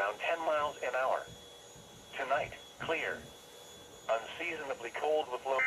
around 10 miles an hour. Tonight, clear. Unseasonably cold with low...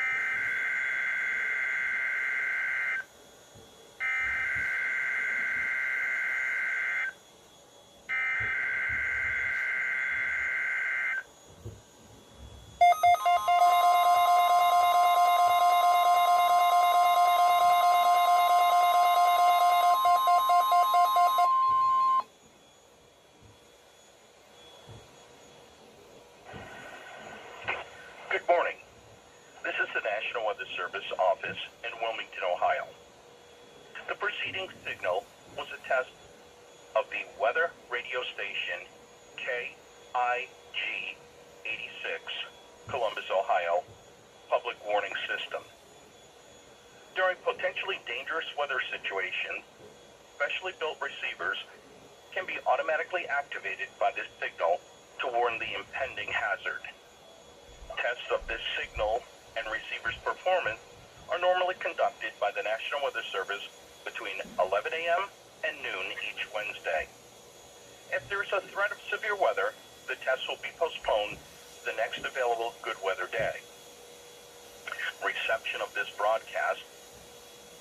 Good morning. This is the National Weather Service office in Wilmington, Ohio. The preceding signal was a test of the weather radio station KIG 86, Columbus, Ohio, public warning system. During potentially dangerous weather situations, specially built receivers can be automatically activated by this signal to warn the impending hazard. Tests of this signal and receiver's performance are normally conducted by the National Weather Service between 11 a.m. and noon each Wednesday. If there is a threat of severe weather, the test will be postponed to the next available good weather day. Reception of this broadcast,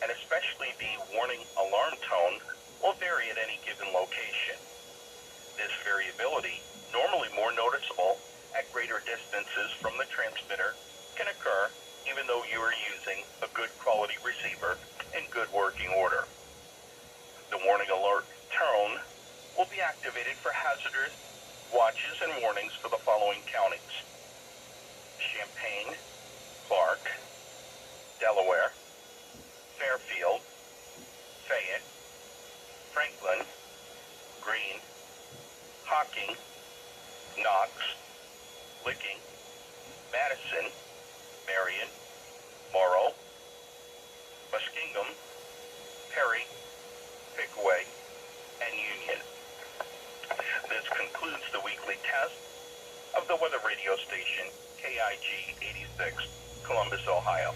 and especially the warning alarm tone, will vary at any given location. This variability, normally more noticeable at greater distances from the transmitter, can occur even though you are using a good quality receiver in good working order. The warning alert tone will be activated for hazardous watches and warnings for the following counties: Champaign, Clark, Delaware, Fairfield, Fayette, Franklin, Greene, Hocking, Knox, Licking, Madison, Marion, Morrow, Muskingum, Perry, Pickaway, and Union. This concludes the weekly test of the weather radio station KIG 86, Columbus, Ohio.